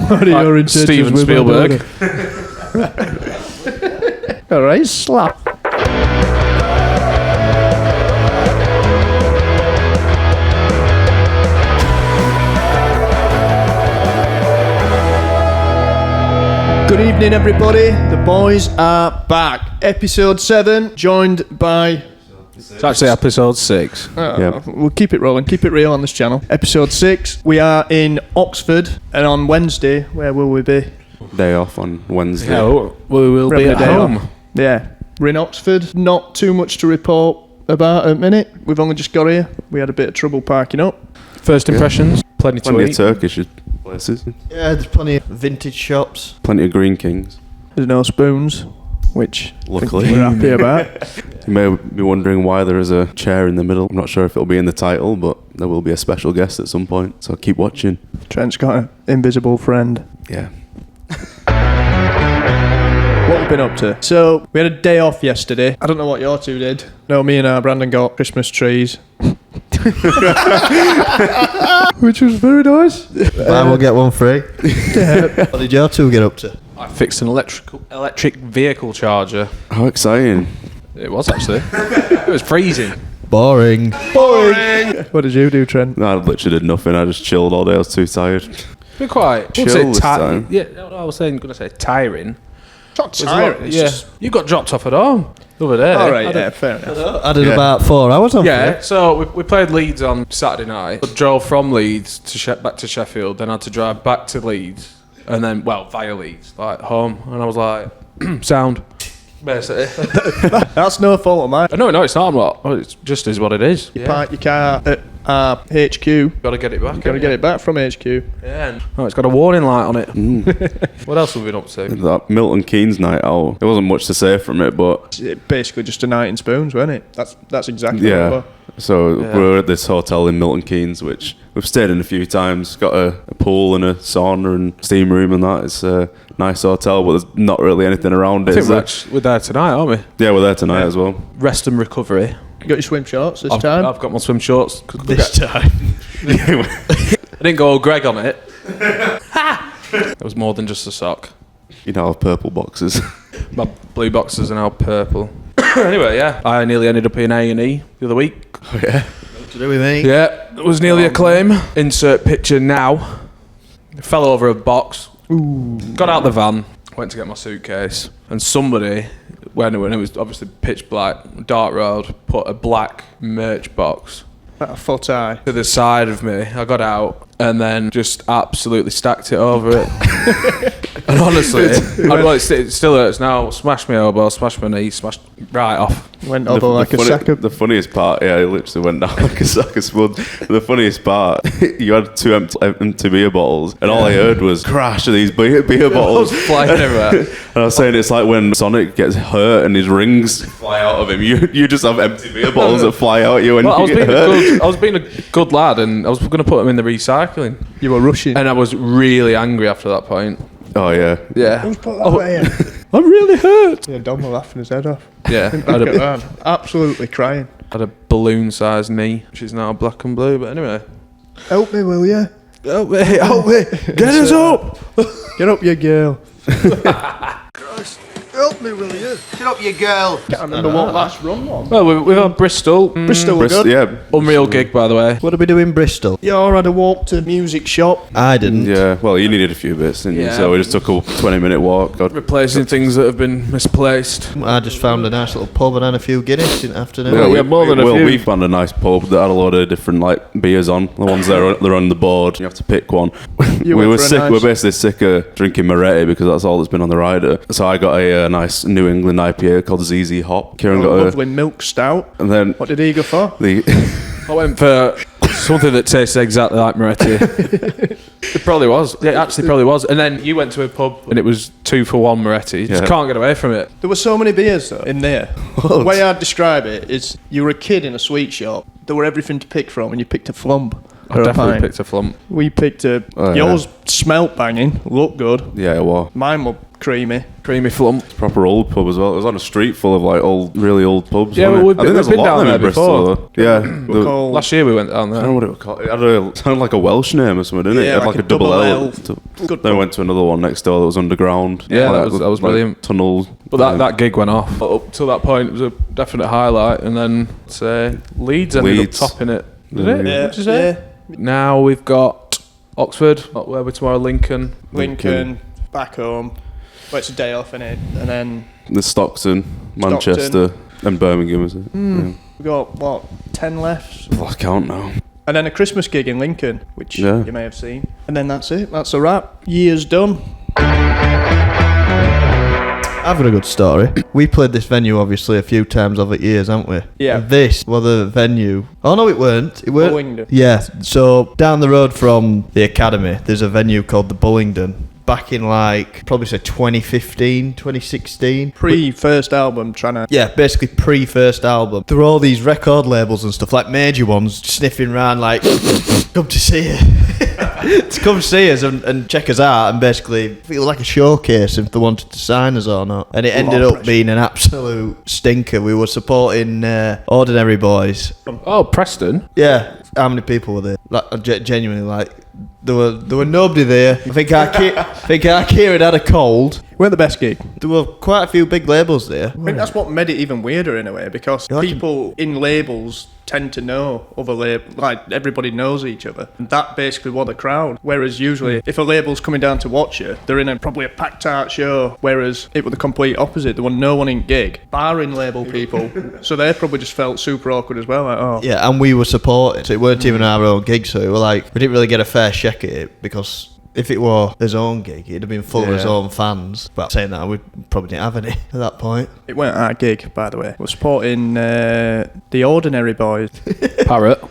What are your intentions Steven with Spielberg. Alright, slap. Good evening, everybody. The boys are back. Episode 7, joined by... It's actually episode 6. We'll keep it rolling, keep it real on this channel. Episode 6, we are in Oxford, and on Wednesday, where will we be? Day off on Wednesday. Yeah, we will be at home. Yeah, we're in Oxford. Not too much to report about at the minute. We've only just got here. We had a bit of trouble parking up. First impressions, plenty to Plenty eat. of Turkish places. Yeah, there's plenty of vintage shops. Plenty of Green Kings. There's no spoons, which Luckily. we're happy about. You may be wondering why there is a chair in the middle. I'm not sure if it'll be in the title, but there will be a special guest at some point, so keep watching. Trent's got an invisible friend. Yeah. What we've been up to? So, we had a day off yesterday. I don't know what your two did. No, me and Brandon got Christmas trees. Which was very nice. Buy one, get one free. What did your two get up to? I fixed an electric vehicle charger. How exciting. It was actually. It was freezing. Boring. What did you do, Trent? No, I literally did nothing. I just chilled all day. I was too tired. Been quite Chill this time. Yeah, no, I was going to say tiring. It's not tiring. Yeah, you got dropped off at home over there. All right, yeah, fair enough. I did about 4 hours on Yeah, so we played Leeds on Saturday night. Drove from Leeds to back to Sheffield, then had to drive back to Leeds, and then, via Leeds, like home. And I was like, sound, basically. That's no fault of mine. No, it's not. It just is what it is. You park your car at HQ. Got to get it back. Got to get it back from HQ. Yeah. Oh, it's got a warning light on it. What else have we been up to? That Milton Keynes night out, there wasn't much to say from it, but... It's basically just a night in Spoons, wasn't it? That's exactly what it Yeah. was. So we're at this hotel in Milton Keynes, which we've stayed in a few times. Got a pool and a sauna and steam room and that. It's a nice hotel, but there's not really anything around it. I think we're there tonight, aren't we? Yeah, we're there tonight as well. Rest and recovery. You got your swim shorts this time? I've got my swim shorts. This time. I didn't go Greg on it. It was more than just a sock. You know, purple boxes. My blue boxes are now purple. Anyway, yeah, I nearly ended up in A&E the other week. Oh, yeah. What to do with me? Yeah, it was nearly a claim. Insert picture now. Fell over a box. Ooh. Got out the van. Went to get my suitcase. And somebody, when it was obviously pitch black, dark road, put a black merch box About a foot high. to the side of me. I got out and then just absolutely stacked it over it. And honestly, it still hurts now. Smashed my elbow, smashed my knee, smashed right off. Went over like a sack of... The funniest part, yeah, it literally went down like a sack of spuds. The funniest part, you had 2 empty beer bottles, and all I heard was crash of these beer bottles Flying everywhere. And I was saying it's like when Sonic gets hurt and his rings fly out of him. You just have empty beer bottles that fly out at you when you get hurt. I was being a good lad, and I was going to put them in the recycling. You were rushing. And I was really angry after that point. Oh yeah. Yeah. Who's put that away? I'm really hurt. Yeah, Dom was laughing his head off. Yeah. Look at that. Absolutely crying. Had a balloon-sized knee, which is now black and blue. But anyway. Help me, will you? Help me. Get us up. Get up, you girl. Christ, help me, will you? Get up, you girl. Can't remember what last run was. Well, we've had Bristol. Bristol were good. Yeah. Unreal gig, by the way. What did we do in Bristol? You all had a walk to music shop. I didn't. Yeah. Well, you needed a few bits, didn't you? Yeah. So we just took a 20-minute walk. Replacing things that have been misplaced. I just found a nice little pub and had a few Guinness in the afternoon. Yeah, more than a few. We found a nice pub that had a lot of different beers on. The ones that are on the board. You have to pick one. We were basically sick of drinking Moretti because that's all that's been on the rider. So I got a nice New England IPA called ZZ Hop. Kieran got lovely milk stout. and then What did he go for? I went for something that tastes exactly like Moretti. It probably was. Yeah, it actually probably was. And then you went to a pub and it was 2 for 1 Moretti. You just Yeah. can't get away from it. There were so many beers though in there. The way I'd describe it is you were a kid in a sweet shop. There were everything to pick from and you picked a flump. I definitely picked a flump. We picked a... yours smelt banging, looked good. Yeah, it was. Mine were creamy. Creamy flump. It's a proper old pub as well. It was on a street full of like really old pubs. Yeah, wasn't well, it? I think there's a been lot of down them in there Bristol. before. Though. Yeah. Last year we went down there. I don't know what it was called. It sounded like a Welsh name or something, didn't it? Yeah, It had like a double L. Good Then we went to another one next door that was underground. Yeah, Like, that was brilliant. Tunnels. But that gig went off. Up till that point, it was a definite highlight. And then, say, Leeds ended up topping it. Did it? Yeah. What'd you say? Yeah. Now we've got Oxford. Where we're tomorrow? Lincoln. Back home. Well, it's a day off, innit? And then... The Stockton, Manchester, and Birmingham, is it? Yeah. We've got, 10 left? I can't now. And then a Christmas gig in Lincoln, which you may have seen. And then that's it. That's a wrap. Year's done. I've got a good story. We played this venue obviously a few times over years, haven't we? Yeah. And this was the venue. Oh no, it weren't. It weren't. Bullingdon. Yeah. So down the road from the academy, there's a venue called the Bullingdon. Back in probably say 2015, 2016. Pre-first album, trying to... Yeah, basically pre-first album. There were all these record labels and stuff, like major ones, sniffing around like, come to see you. To come see us and check us out and basically feel like a showcase if they wanted to sign us or not. And it ended up being an absolute stinker. We were supporting Ordinary Boys. Oh, Preston. Yeah. How many people were there? Like, genuinely, there were nobody there. I think our Kieran had a cold. We're the best gig. There were quite a few big labels there. I think that's what made it even weirder in a way, because people in labels tend to know other labels, like everybody knows each other. And that basically was the crowd. Whereas usually, if a label's coming down to watch you, they're in probably a packed out show. Whereas it was the complete opposite. There was no one in gig, barring label people. So they probably just felt super awkward as well. Like, oh. Yeah, and we were supported. So it weren't even our own gig, so we didn't really get a fair shake at it, because if it were his own gig, it'd have been full of his own fans. But saying that, we probably didn't have any at that point. It weren't our gig, by the way. We're supporting the Ordinary Boys. Parrot.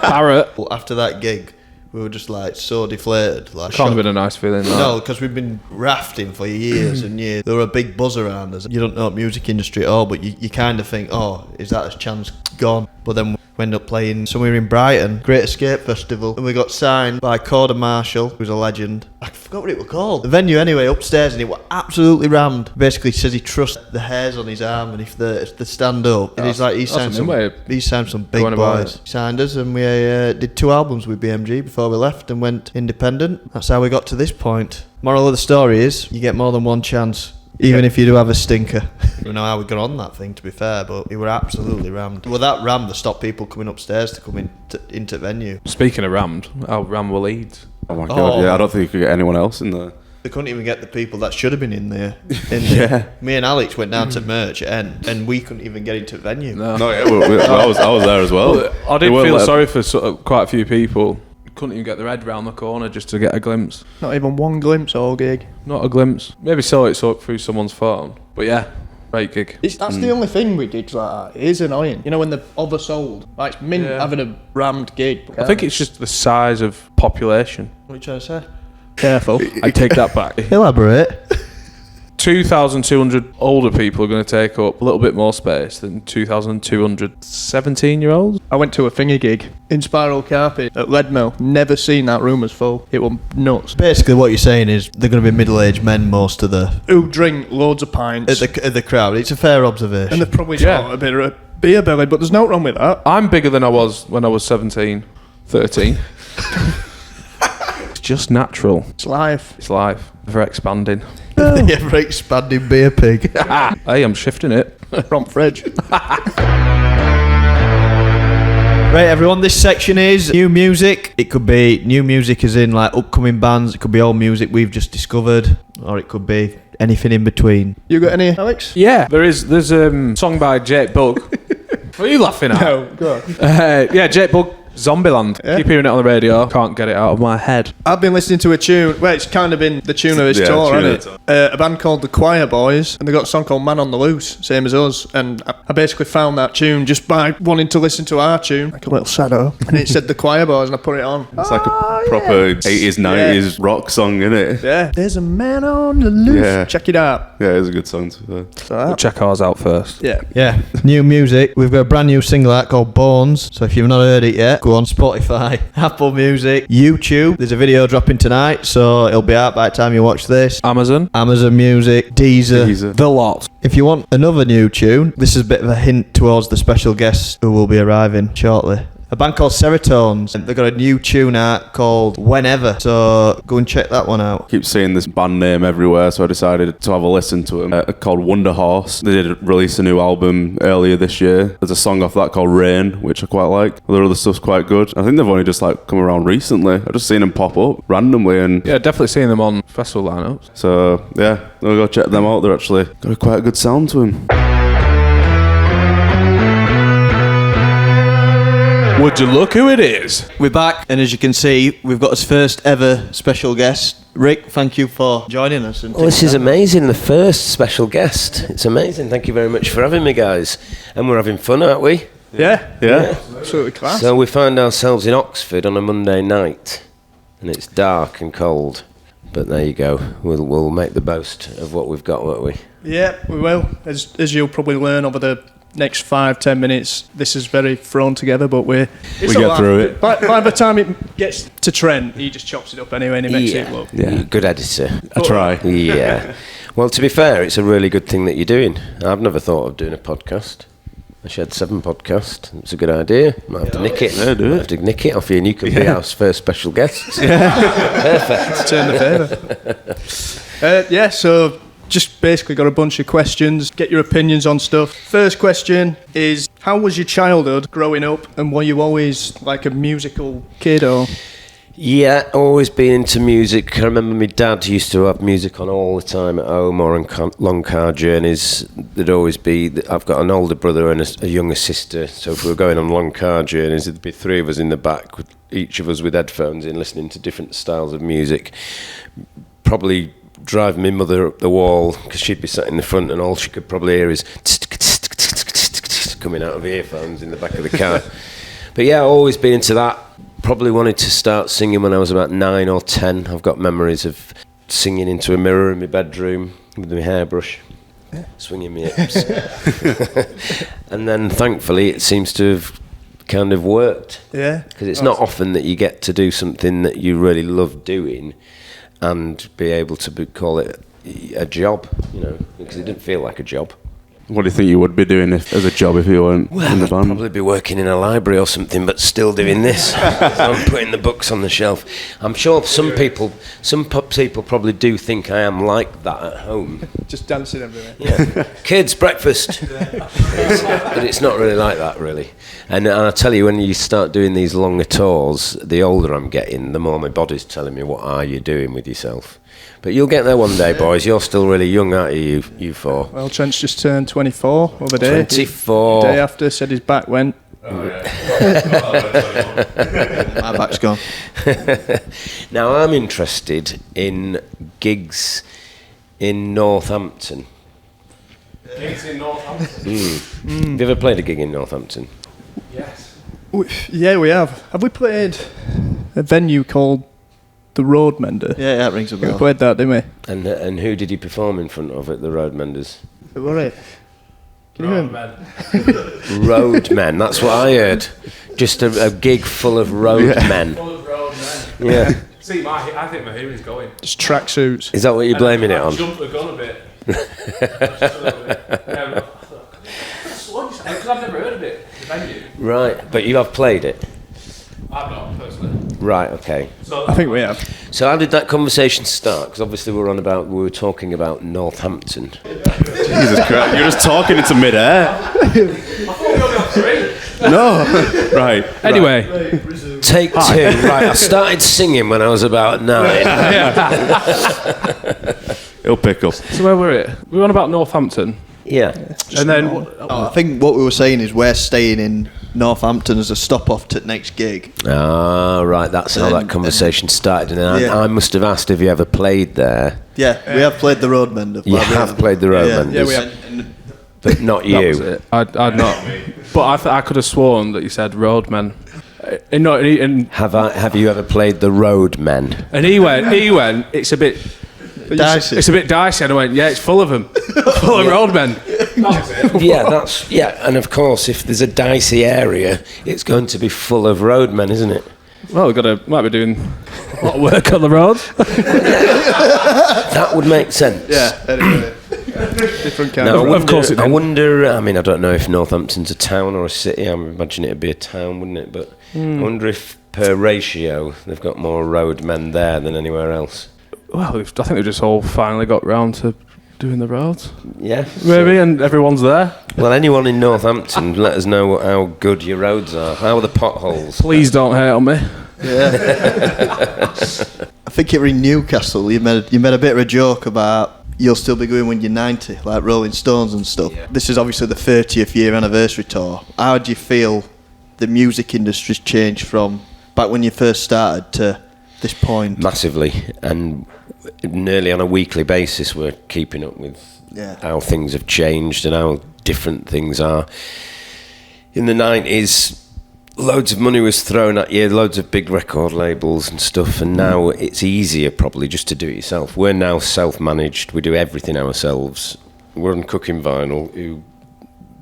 Parrot. After that gig, we were just so deflated. Can't have been a nice feeling. No, because we've been rafting for years and years. There were a big buzz around us. You don't know the music industry at all, but you kind of think, oh, is that a chance gone? But then we ended up playing somewhere in Brighton, Great Escape Festival, and we got signed by Corder Marshall, who's a legend. I forgot what it was called. The venue anyway, upstairs, and it was absolutely rammed. Basically says he trusts the hairs on his arm, and if they stand up, and he signed some big boys. He signed us, and we did 2 albums with BMG before we left and went independent. That's how we got to this point. Moral of the story is, you get more than one chance. Even if you do have a stinker. I don't know how we got on that thing, to be fair, but we were absolutely rammed. Well, that rammed that stopped people coming upstairs to come into venue. Speaking of rammed, how rammed were Leeds? Oh my god, yeah, I don't think you could get anyone else in there. They couldn't even get the people that should have been in there. Yeah. Me and Alex went down to merch and we couldn't even get into venue. No, yeah, I was there as well. I did feel sorry for quite a few people. Couldn't even get their head round the corner just to get a glimpse. Not even one glimpse all gig. Not a glimpse. Maybe saw it through someone's phone. But yeah, great gig. That's the only thing we did like that. It is annoying. You know, when they're oversold. Like, it's mint having a rammed gig. I think it's just the size of population. What are you trying to say? Careful. I take that back. Elaborate. 2,200 older people are going to take up a little bit more space than 2,200 17-year-olds. I went to a thingy gig in Spiral Carpet at Leadmill. Never seen that room as full. It was nuts. Basically, what you're saying is they're going to be middle-aged men, most of the... Who drink loads of pints. At the crowd. It's a fair observation. And they've probably got a bit of a beer belly, but there's no wrong with that. I'm bigger than I was when I was 17, 13. It's just natural. It's life. It's life. Ever expanding. The ever-expanding beer pig. Hey, I'm shifting it. From fridge. Right, everyone, this section is new music. It could be new music as in like upcoming bands. It could be old music we've just discovered. Or it could be anything in between. You got any, Alex? Yeah. There's a song by Jake Bugg. What are you laughing at? No, go on. Yeah, Jake Bugg. Zombieland. Yeah. Keep hearing it on the radio. Can't get it out of my head. I've been listening to a tune. Well, it's kind of been the tune of his tour, hasn't it? A band called the Choir Boys, and they got a song called Man on the Loose, same as us. And I basically found that tune just by wanting to listen to our tune, like a little shadow. And it said the Choir Boys, and I put it on. It's like a proper 80s, 90s rock song, isn't it? Yeah. There's a man on the loose. Yeah. Check it out. Yeah, it's a good song too. We'll check ours out first. Yeah. Yeah, new music. We've got a brand new single out called Bones. So if you've not heard it yet, go on Spotify, Apple Music, YouTube. There's a video dropping tonight, so it'll be out by the time you watch this. Amazon Music, Deezer. the lot. If you want another new tune, this is a bit of a hint towards the special guests who will be arriving shortly. A band called Seratones. They've got a new tune out called Whenever, so go and check that one out. Keep seeing this band name everywhere, so I decided to have a listen to them. Called Wonder Horse. They did release a new album earlier this year. There's a song off that called Rain, which I quite like. Their other stuff's quite good. I think they've only just come around recently. I've just seen them pop up randomly, and Yeah, definitely seeing them on festival lineups. so yeah, we'll go check them out. They're actually got quite a good sound to them. Would you look who it is? We're back, and as you can see, we've got his first ever special guest. Rick, thank you for joining us. Well, this is amazing, the first special guest. It's amazing. Thank you very much for having me, guys. And we're having fun, aren't we? Yeah, Yeah. absolutely class. So we find ourselves in Oxford on a Monday night, and it's dark and cold. But there you go. We'll make the most of what we've got, won't we? Yeah, we will. As you'll probably learn over the next 5-10 minutes, this is very thrown together, but we get through it. By the time it gets to Trent, he just chops it up anyway and he makes it look. Yeah. Good editor. I try. Yeah. Well, to be fair, it's a really good thing that you're doing. I've never thought of doing a podcast. I Shed 7 podcast. It's a good idea. Might have to nick it. Yeah, do it. Might have to nick it off you, and you can be our first special guest. Perfect. Turn the favour. So just basically got a bunch of questions. Get your opinions on stuff. First question is, how was your childhood growing up, and were you always like a musical kid or? Yeah, always been into music. I remember my dad used to have music on all the time at home or on long car journeys. There'd always be, I've got an older brother and a younger sister, so if we were going on long car journeys, there'd be 3 of us in the back, with each of us with headphones in, listening to different styles of music. Probably driving my mother up the wall, because she'd be sat in the front and all she could probably hear is coming out of earphones in the back of the car. But yeah, I've always been into that. Probably wanted to start singing when I was about 9 or 10. I've got memories of singing into a mirror in my bedroom with my hairbrush, swinging my hips. And then thankfully it seems to have kind of worked. Yeah. Because it's not often that you get to do something that you really love doing and be able to call it a job, you know, because it didn't feel like a job. What do you think you would be doing as a job if you weren't in the I'd band? probably be working in a library or something, but still doing this. I'm putting the books on the shelf. I'm sure some people probably do think I am like that at home. Just dancing everywhere. Yeah. Kids, breakfast. But it's not really like that, really. And I tell you, when you start doing these longer tours, the older I'm getting, the more my body's telling me, what are you doing with yourself? But you'll get there one day, boys. You're still really young, aren't you, you 4? Well, Trent's just turned 24 over there. 24. The day after, said his back went. My back's gone. Now, I'm interested in gigs in Northampton. Gigs in Northampton? Have you ever played a gig in Northampton? Yes. Yeah, we have. Have we played a venue called the Road Mender? Yeah, that rings a We bell. played that, didn't we? And who did you perform in front of at the Road Menders? Who were it? Can you remember? Roadmen, that's what I heard. Just a gig full of roadmen. Full of road men. Yeah. See, I think my hearing's going. Just tracksuits. Is that what you're blaming it on? Jumped the gun a bit. Just a little bit. Because I've never heard of it, the venue. Right, but you have played it? I've not, personally. Right, okay. So I think we have. So how did that conversation start? Because obviously we were talking about Northampton. Jesus Christ, you're just talking into mid-air. I thought we were only on 3. No. Right. Anyway. Take 2. Right, I started singing when I was about 9. He'll pick up. So where were it? We were on about Northampton. Yeah. And then... I think what we were saying is we're staying in Northampton as a stop-off to next gig. Ah, right, that's how that conversation started. And then Yeah. I must have asked if you ever played there. Yeah, we have played the Road Mender. You have played the Road Menders. Yeah, we have. But not That was you. it. I'd not. But I could have sworn that you said roadmen. Have you ever played the Roadmen? And he went, it's a bit Dicey. It's a bit dicey. And I went, yeah, it's full of them. Full of roadmen. And of course, if there's a dicey area, it's going to be full of roadmen, isn't it? Well, might be doing a lot of work on the road. That would make sense. Yeah, anyway. Different kind of course it did. I wonder, I mean, I don't know if Northampton's a town or a city. I imagine it'd be a town, wouldn't it? But I wonder if per ratio they've got more roadmen there than anywhere else. Well, I think they've just all finally got round to doing the roads. Yeah. Maybe, and everyone's there. Well, anyone in Northampton, let us know how good your roads are. How are the potholes? Please don't hate on me. Yeah. I think it was in Newcastle. You made a bit of a joke about you'll still be going when you're 90, like Rolling Stones and stuff. Yeah. This is obviously the 30th year anniversary tour. How do you feel the music industry's changed from back when you first started to this point? Massively, and nearly on a weekly basis we're keeping up with how things have changed and how different things are. In the 90s, loads of money was thrown at you, loads of big record labels and stuff, and now it's easier probably just to do it yourself. We're now self-managed, we do everything ourselves. We're on Cooking Vinyl, who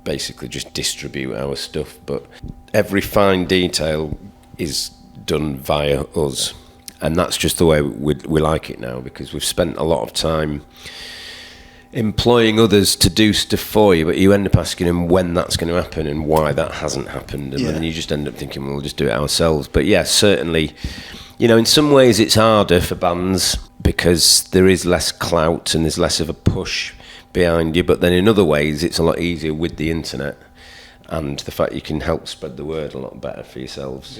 basically just distribute our stuff, but every fine detail is done via us, and that's just the way we like it now, because we've spent a lot of time employing others to do stuff for you, but you end up asking them when that's going to happen and why that hasn't happened, and then you just end up thinking, well, we'll just do it ourselves. But yeah, certainly, you know, in some ways it's harder for bands because there is less clout and there's less of a push behind you, but then in other ways it's a lot easier with the internet and the fact you can help spread the word a lot better for yourselves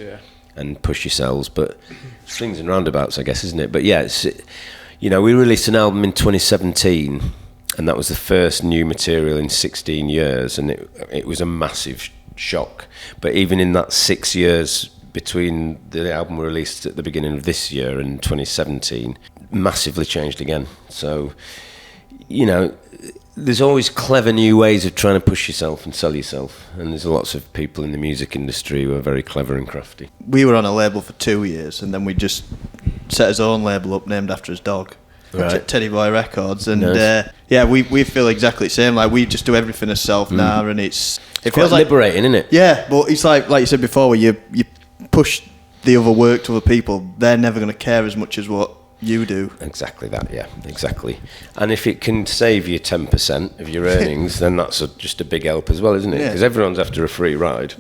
and push yourselves. But swings and roundabouts, I guess, isn't it? But yeah, it's, you know, we released an album in 2017 and that was the first new material in 16 years, and it was a massive shock. But even in that 6 years between the album we released at the beginning of this year and 2017, massively changed again. So, you know, there's always clever new ways of trying to push yourself and sell yourself, and there's lots of people in the music industry who are very clever and crafty. We were on a label for 2 years, and then we just set his own label up named after his dog. Right. Teddy Boy Records, and nice. We feel exactly the same. Like, we just do everything ourselves now, and it feels like liberating, isn't it? Yeah, but it's like you said before, where you push the other work to other people, they're never going to care as much as what you do. Exactly that, yeah, exactly. And if it can save you 10% of your earnings, then that's just a big help as well, isn't it? Because everyone's after a free ride.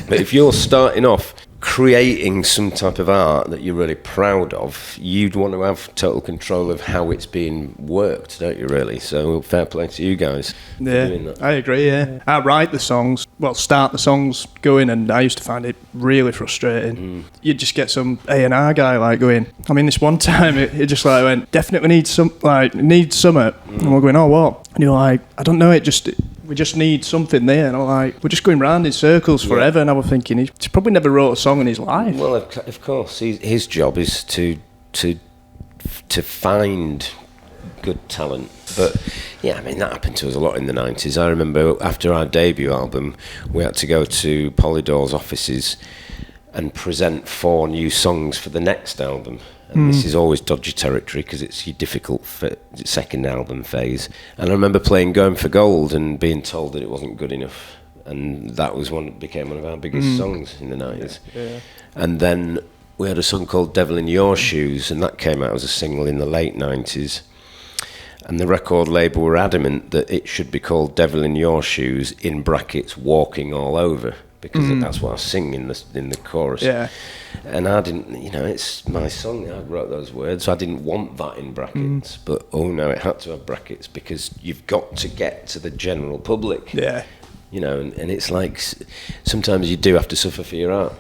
But if you're starting off creating some type of art that you're really proud of, you'd want to have total control of how it's being worked, don't you, really? So fair play to you guys for doing that. I agree, I write the songs, start the songs going, and I used to find it really frustrating. You'd just get some A&R guy like going, I mean, this one time it just like went, definitely needs something, and we're going, oh, what? And you're like, I don't know, we just need something there. And I'm like, we're just going round in circles forever. And I was thinking, he's probably never wrote a song in his life. Well, of course, his job is to find good talent. But yeah, I mean, that happened to us a lot in the 90s. I remember after our debut album, we had to go to Polydor's offices and present 4 new songs for the next album. And this is always dodgy territory because it's your difficult second album phase. And I remember playing Going for Gold and being told that it wasn't good enough. And that was became one of our biggest songs in the 90s. Yeah. And then we had a song called Devil in Your Shoes, and that came out as a single in the late 90s. And the record label were adamant that it should be called Devil in Your Shoes, in brackets, Walking All Over, because that's what I sing in the chorus. Yeah. And I didn't, it's my song. I wrote those words, so I didn't want that in brackets. But no, it had to have brackets because you've got to get to the general public. Yeah. And it's like sometimes you do have to suffer for your art.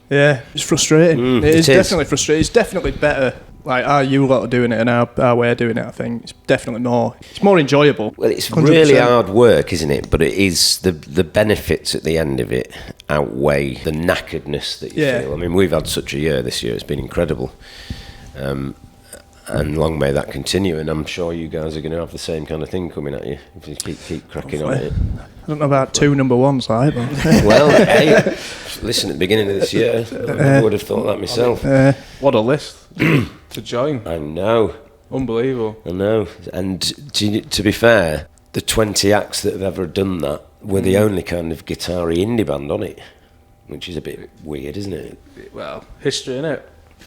Yeah, it's frustrating. It is definitely frustrating. It's definitely better. Like, how you lot are doing it and how we're doing it, I think it's definitely more enjoyable. Well, it's 100%. Really hard work, isn't it? But it is the benefits at the end of it outweigh the knackeredness that you feel. I mean, we've had such a year this year; it's been incredible, and long may that continue. And I'm sure you guys are going to have the same kind of thing coming at you if you keep cracking on it. I don't know about 2 number ones, like, but well, hey, listen, at the beginning of this year, I would have thought that myself. What a list to join. I know. Unbelievable. I know. And to be fair, the 20 acts that have ever done that, we're the only kind of guitar-y indie band on it, which is a bit weird, isn't it? Well, history, innit?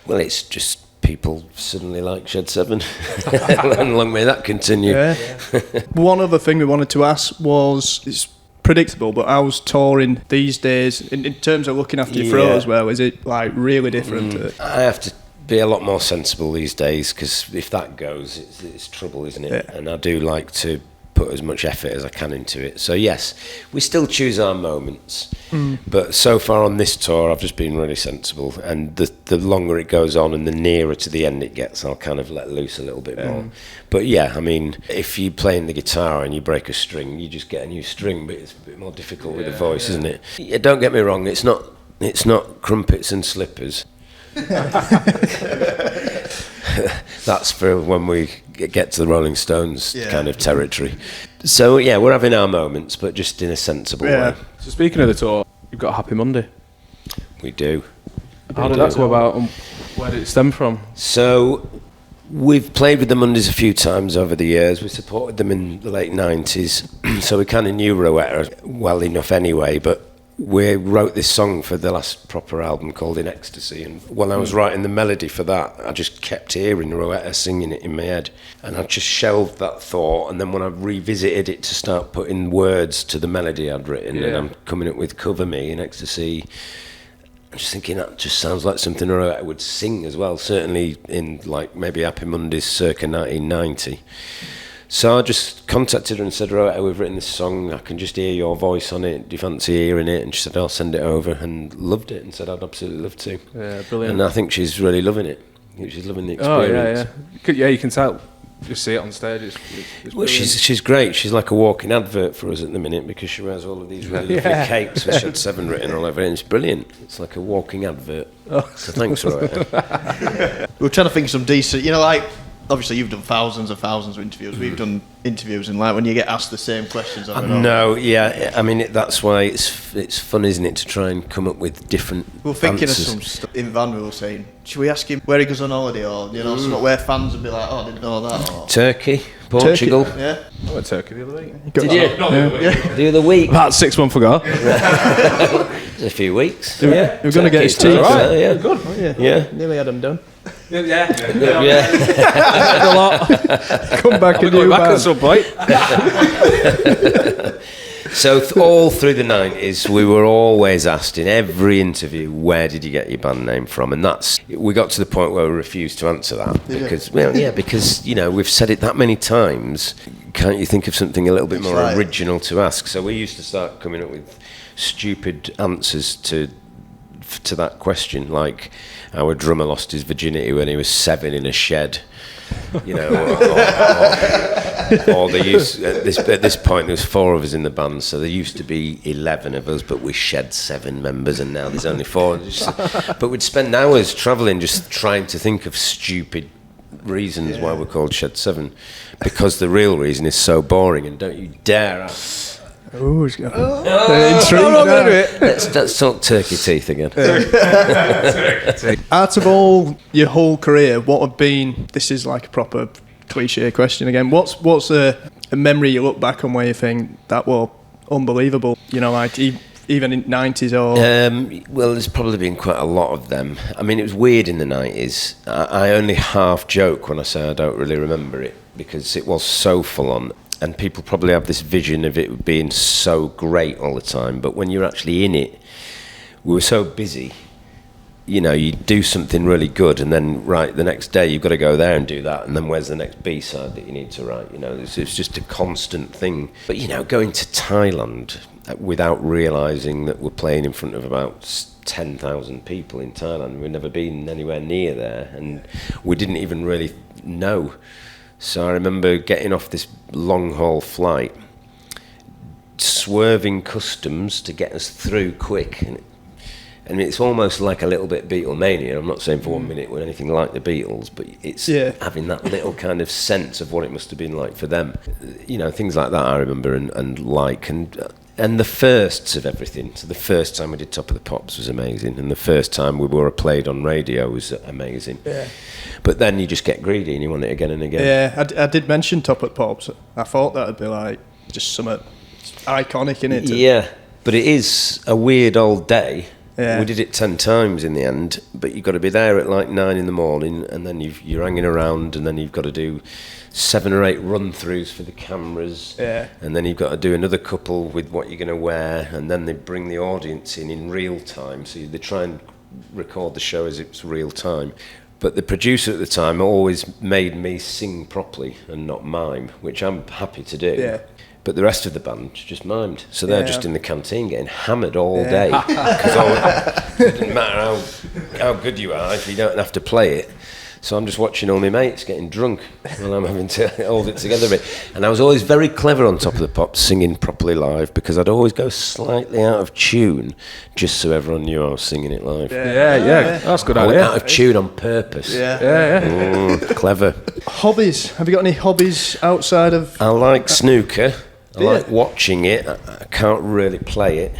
Well, it's just people suddenly like Shed 7. And long may that continue. Yeah. One other thing we wanted to ask was, it's predictable, but how's touring these days in terms of looking after your throat as well? Is it like really different? I have to be a lot more sensible these days, because if that goes, it's trouble, isn't it? Yeah. And I do like to put as much effort as I can into it. So yes, we still choose our moments, but so far on this tour I've just been really sensible, and the longer it goes on and the nearer to the end it gets, I'll kind of let loose a little bit more. But yeah, I mean, if you're playing the guitar and you break a string, you just get a new string, but it's a bit more difficult with the voice, isn't it? Yeah, don't get me wrong, it's not crumpets and slippers. That's for when we get to the Rolling Stones kind of territory. So yeah, we're having our moments, but just in a sensible way. So speaking of the tour, you've got Happy Monday. We do. How did that come about, and where did it stem from? So we've played with the Mondays a few times over the years. We supported them in the late 90s, so we kind of knew Rowetta well enough anyway, but we wrote this song for the last proper album called In Ecstasy, and when I was writing the melody for that, I just kept hearing Rowetta singing it in my head, and I just shelved that thought, and then when I revisited it to start putting words to the melody I'd written, and I'm coming up with Cover Me, In Ecstasy, I'm just thinking that just sounds like something Rowetta would sing as well, certainly in like maybe Happy Mondays circa 1990. So I just contacted her and said, Rowetta, we've written this song, I can just hear your voice on it, do you fancy hearing it? And she said, I'll send it over, and loved it, and said I'd absolutely love to. Yeah, brilliant. And I think she's really loving it. She's loving the experience. Oh, yeah. You can tell. Just see it on stage. It's well, she's great. She's like a walking advert for us at the minute, because she wears all of these really lovely capes with Shed 7 written all over it, and it's brilliant. It's like a walking advert. So thanks, Rowetta. We're trying to think of some decent, like, obviously you've done thousands of interviews. We've done interviews, and like when you get asked the same questions over and over. No, yeah, I mean that's why it's fun, isn't it, to try and come up with different We're thinking answers. of some stuff. In Van, we were saying, should we ask him where he goes on holiday, or something where fans would be like, oh, I didn't know that. Or Turkey, Portugal. Turkey, yeah. I went to Turkey the other week. Did you? Not the other week. The other week. About 6 months ago. A few weeks. We're going to get his teeth. Right. Yeah. Good. Yeah. Nearly had them done. Yeah. A lot. Come back and do back at some point. So all through the 90s, we were always asked in every interview, where did you get your band name from? And we got to the point where we refused to answer that because we've said it that many times. Can't you think of something a little bit more original to ask? So we used to start coming up with stupid answers to that question, like our drummer lost his virginity when he was 7 in a shed, or they used at this point there was 4 of us in the band, so there used to be 11 of us, but we shed 7 members, and now there's only 4. But we'd spend hours travelling just trying to think of stupid reasons why we're called Shed 7, because the real reason is so boring, and don't you dare ask. Oh, he's got intrigued. Let's talk turkey teeth again. Out of all your whole career, what have been? This is like a proper cliche question again. What's a memory you look back on where you think that was unbelievable? Like even in 90s or. Well, there's probably been quite a lot of them. I mean, it was weird in the 90s. I only half joke when I say I don't really remember it, because it was so full on. And people probably have this vision of it being so great all the time, but when you're actually in it, we were so busy. You do something really good, and then the next day you've got to go there and do that, and then where's the next B-side that you need to write? It's just a constant thing. But going to Thailand without realising that we're playing in front of about 10,000 people in Thailand, we've never been anywhere near there, and we didn't even really know. So I remember getting off this long-haul flight, swerving customs to get us through quick. And it's almost like a little bit Beatlemania. I'm not saying for 1 minute we're anything like the Beatles, but it's having that little kind of sense of what it must have been like for them. Things like that I remember and like. And the firsts of everything. So the first time we did Top of the Pops was amazing, and the first time we were played on radio was amazing. Yeah. But then you just get greedy and you want it again and again. Yeah, I did mention Top of the Pops. I thought that would be like just something iconic in it. Yeah, but it is a weird old day. Yeah. We did it 10 times in the end, but you've got to be there at like 9 in the morning, and then you're hanging around, and then you've got to do 7 or 8 run-throughs for the cameras, and then you've got to do another couple with what you're going to wear, and then they bring the audience in real time, so they try and record the show as it's real time. But the producer at the time always made me sing properly and not mime, which I'm happy to do. Yeah. But the rest of the band just mimed. So they're just in the canteen getting hammered all day. Because it doesn't matter how good you are if you don't have to play it. So I'm just watching all my mates getting drunk while I'm having to hold it together a bit. And I was always very clever on Top of the Pops singing properly live, because I'd always go slightly out of tune just so everyone knew I was singing it live. Yeah. That's a good I went idea. out of tune on purpose. Clever. Hobbies. Have you got any hobbies outside of... I like snooker. I like watching it. I can't really play it.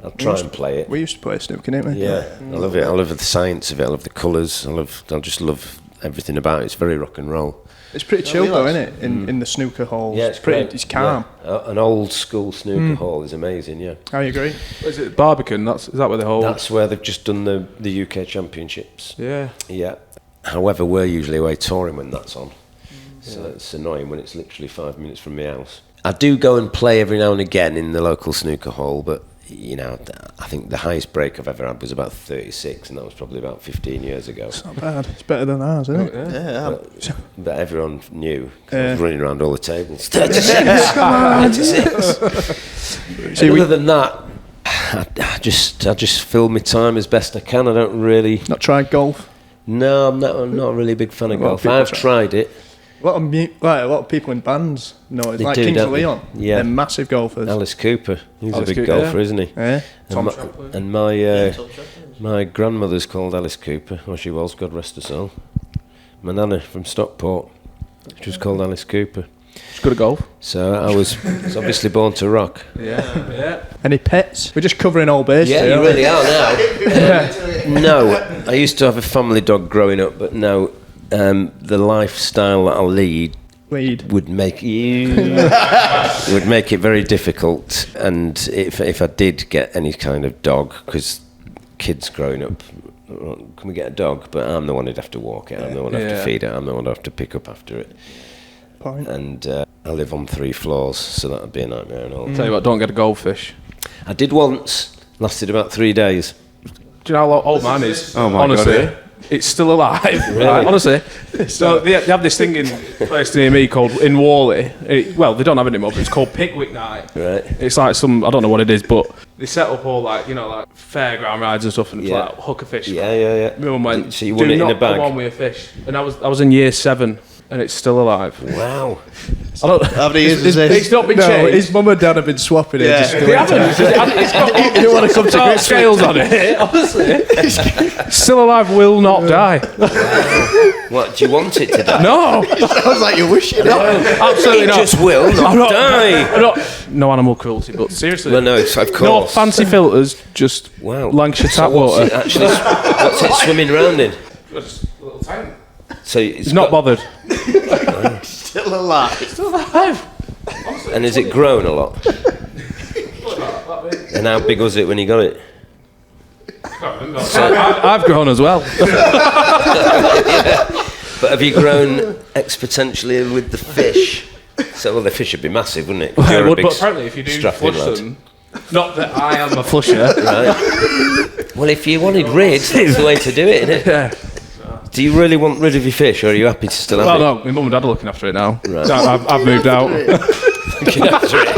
I'll try and play it. We used to play snooker, didn't we? Yeah, I love it. I love the science of it. I love the colours. I just love everything about it. It's very rock and roll. It's pretty chill though, isn't it? In the snooker halls. Yeah, it's pretty. great. It's calm. Yeah. An old school snooker hall is amazing. Yeah. I agree. Is it Barbican? Is that where they hold? That's where they've just done the UK Championships. Yeah. Yeah. However, we're usually away touring when that's on, so it's annoying when it's literally 5 minutes from my house. I do go and play every now and again in the local snooker hall, but you know, I think the highest break I've ever had was about 36, and that was probably about 15 years ago. It's not bad. It's better than ours, isn't it? Yeah. But everyone knew, 'cause I was running around all the tables. 36, come on, 36. See, Other than that, I just fill my time as best I can. I don't really. Not tried golf. No, I'm not really a big fan of A lot of golf. people I've try. tried it. A lot of people in bands know it. They Like do, Kings of don't they? Leon. Yeah. They're massive golfers. Alice Cooper, he's Alice a big Cooper, golfer, isn't he? Yeah. And my grandmother's called Alice Cooper, or she was, God rest her soul. My nana from Stockport, she was called Alice Cooper. She's good at golf. So I was obviously born to rock. Yeah. Any pets? We're just covering all bases. Yeah, here, you aren't really are now. No, I used to have a family dog growing up, but no, the lifestyle that I lead would make it very difficult. And if I did get any kind of dog, because kids growing up, can we get a dog? But I'm the one who'd have to walk it. I'm the one who'd have to feed it. I'm the one who'd have to pick up after it. Point. And I live on 3 floors, so that would be a nightmare and all. Tell you what, don't get a goldfish. I did once, lasted about 3 days. Do you know how old mine is? Oh my Honestly, God, yeah. it's still alive. Really? Right, honestly. So they have this thing in a place near me called in Worley. Well, they don't have it anymore, but it's called Pickwick Night. Right. It's like I don't know what it is, but they set up all like fairground rides and stuff, and it's like hooker fish. Yeah. My mum went, So you won it in a bag? Do not go on with a fish. And I was in year 7. And it's still alive. Wow. I don't, How many years is this? it's not been No, changed. his mum and dad have been swapping it. Yeah. Just They haven't. It's got You don't want to come to dark grips with scales on it, honestly. Still alive, will not die. What, do you want it to die? No, Sounds like you're wishing it. absolutely It not. just will not die. No animal cruelty, but seriously. Well, no, it's, of course. No fancy filters, just Wow. Lancashire So tap what's water. it actually? What's it swimming around in? Just a little tank. So He's not bothered. Still alive. Still alive. And has it grown a lot? And how big was it when you got it? I've grown as well. But have you grown exponentially with the fish? So, well, the fish would be massive, wouldn't it? You're a big But apparently, if you do strapping flush lad. them, not that I am a flusher. Right. Well, if you wanted rid, that's the way to do it, isn't it? Yeah. Do you really want rid of your fish, or are you happy to still have Well, it? no, my mum and dad are looking after it now. Right. So I've moved out. Looking after it.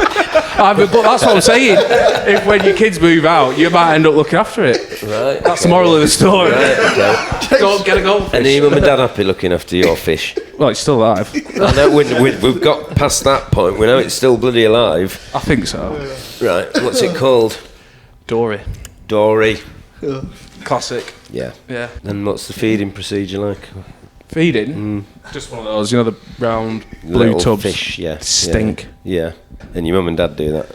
But that's what I'm saying. If when your kids move out, you might end up looking after it. Right. That's the moral of the story. Right, okay. Don't get a goldfish. And are your mum and dad happy looking after your fish? Well, it's still alive. I know we've got past that point. We know it's still bloody alive. I think so. Right. What's it called? Dory. Dory. Classic. Yeah. Yeah. And what's the feeding procedure like? Feeding? Just one of those, the round blue Little tubs. fish, yeah. Stink. Yeah. And your mum and dad do that?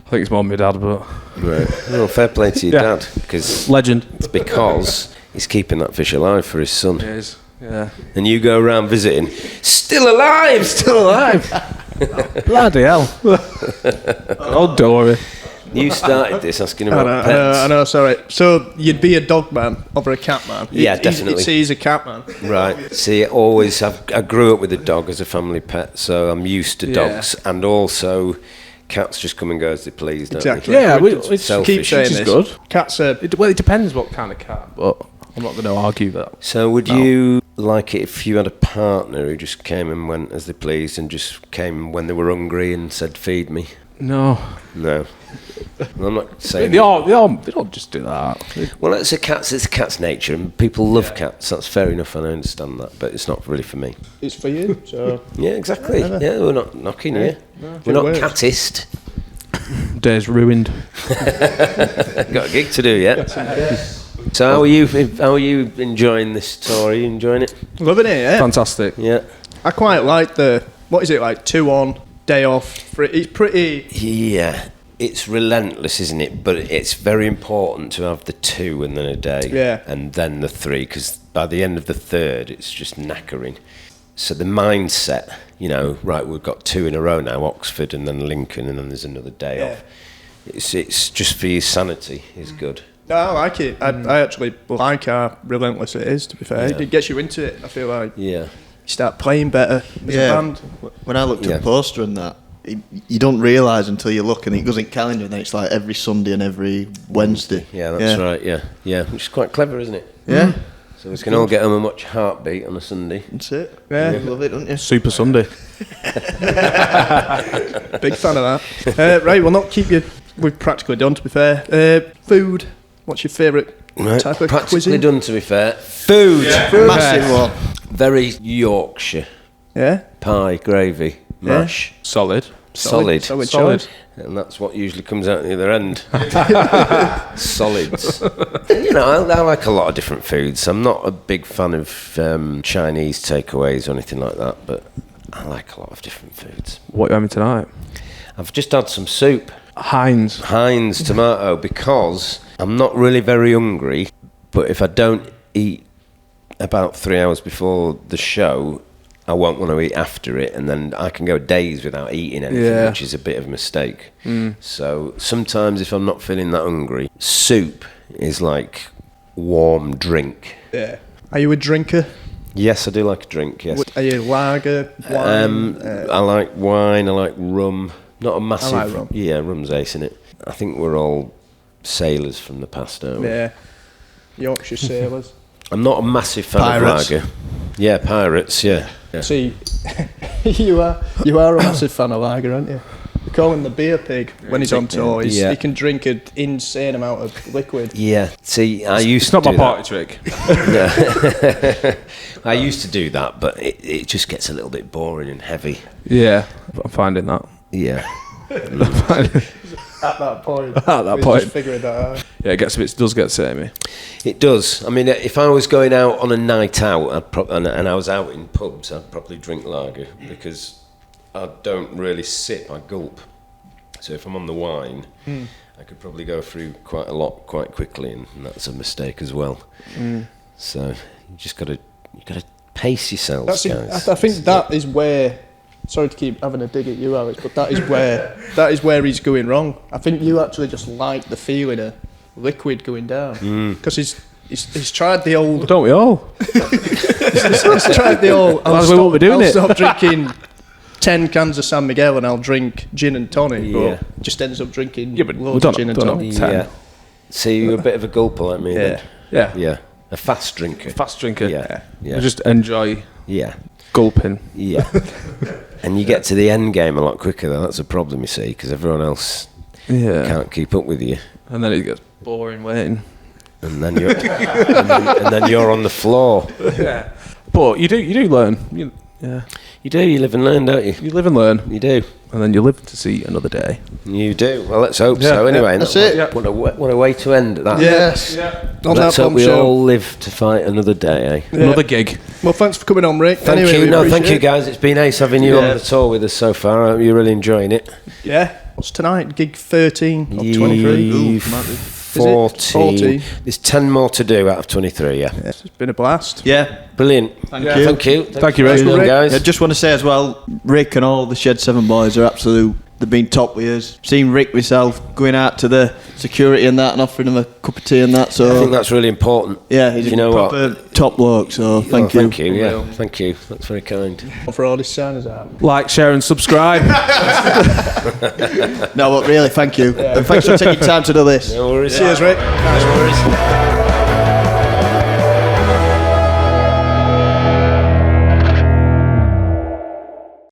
I think it's more my dad, but... Right. Well, fair play to your Yeah. dad, because Legend. it's because he's keeping that fish alive for his son. It is. Yeah. And you go around visiting, still alive! Still alive. Bloody hell. Oh, Dory. You started this asking about pets. I know, sorry. So you'd be a dog man over a cat man? Yeah, definitely. He's a cat man. Right. See, I grew up with a dog as a family pet, so I'm used to dogs, and also cats just come and go as they please, don't Exactly. they? Yeah, we keep saying this. Good. Cats are... It depends what kind of cat, but I'm not going to argue that. So would you like it if you had a partner who just came and went as they pleased and just came when they were hungry and said, feed me? No. No. Well, I'm not saying... They don't just do that. Well, it's a cat's nature, and people love cats. That's fair enough, and I understand that, but it's not really for me. It's for you, so... Yeah, exactly. Yeah, we're not knocking you. No, we're not works. catist. Day's ruined. Got a gig to do, yeah. So how are you enjoying this tour? Are you enjoying it? Loving it, yeah. Fantastic. Yeah. I quite like what is it, like 2 on, day off? It's pretty... Yeah. It's relentless, isn't it? But it's very important to have the 2 and then a day. Yeah. And then the 3, because by the end of the 3rd, it's just knackering. So the mindset, right, we've got 2 in a row now, Oxford and then Lincoln, and then there's another day off. It's just for your sanity, is good. No, I like it. I actually like how relentless it is, to be fair. Yeah. It gets you into it, I feel like. Yeah. You start playing better as a band. When I looked at the poster and that, you don't realise until you look, and it goes in calendar, and then it's like every Sunday and every Wednesday. Yeah, that's right, yeah. Which is quite clever, isn't it? Yeah. So we can all get home and watch Heartbeat on a Sunday. That's it. Yeah. You love it, don't you? Super Sunday. Big fan of that. Right, we'll not keep you... We've practically done, to be fair. Food. What's your favourite type of Practically cuisine? done, to be fair. Food. Massive one. Very Yorkshire. Yeah? Pie, gravy, mash. Solid. Solid. Solid. And that's what usually comes out the other end. Solids. I like a lot of different foods. I'm not a big fan of Chinese takeaways or anything like that, but I like a lot of different foods. What are you having tonight? I've just had some soup. Heinz tomato, because I'm not really very hungry, but if I don't eat about 3 hours before the show, I won't want to eat after it, and then I can go days without eating anything, which is a bit of a mistake. So sometimes if I'm not feeling that hungry, soup is like warm drink. Yeah. Are you a drinker? Yes, I do like a drink, yes. Are you lager, wine? I like wine, I like rum. Not a massive... I like rum. Yeah, rum's ace, innit? I think we're all sailors from the past, aren't we? Yeah. Yorkshire sailors. I'm not a massive fan of lager. Yeah, pirates, yeah. See, you are a massive fan of lager, aren't you? We call him the beer pig when he's on tour. He can drink an insane amount of liquid. Yeah. See, I used It's not to my do party trick. that. I used to do that, but it just gets a little bit boring and heavy. Yeah, I'm finding that. Yeah. At that point. Just figuring that out. Yeah, it does get samey. It does. I mean, if I was going out on a night out and I was out in pubs, I'd probably drink lager because I don't really sip, I gulp. So if I'm on the wine, I could probably go through quite a lot quite quickly, and that's a mistake as well. So you just got to pace yourselves, guys. I think that is where... Sorry to keep having a dig at you, Alex, but that is where he's going wrong. I think you actually just like the feeling of liquid going down because he's tried the old. Don't we all? he's tried the old. I'll stop drinking 10 cans of San Miguel and I'll drink gin and tonic. But just ends up drinking loads of gin and tonic. Yeah. So you're a bit of a gulper like me. Yeah. Then? Yeah. A fast drinker. Yeah. Yeah. Just enjoy. Yeah. Gulping. Yeah. And you get to the end game a lot quicker, though. That's a problem, you see, because everyone else can't keep up with you. And then it gets boring waiting. And then you're and then you're on the floor. Yeah. But you do learn. You do. You live and learn, don't you? You live and learn. You do. And then you live to see another day. You do. Well, let's hope so. Anyway, that's it. What a way to end that. Yes. Let's hope we all live to fight another day, eh? Another gig. Well, thanks for coming on, Rick. Thank you. No, thank you, guys. It's been ace having you on the tour with us so far. I hope you're really enjoying it. Yeah. What's tonight? Gig 13 or 23? 40. There's 10 more to do out of 23, yeah. It's been a blast. Yeah. Brilliant. Thank you. Thank you. Thank you, Rick. Well done, guys. I just want to say as well, Rick and all the Shed 7 boys are absolute. They've been top with us. Seen Rick myself going out to the security and that and offering him a cup of tea and that. So I think that's really important. yeah, he's a proper top bloke. So thank you. Thank you. Yeah, thank you. That's very kind. For all these signers out. Like, share, and subscribe. No, but really, thank you. And thanks for taking time to do this. No worries. Cheers, Rick. No worries.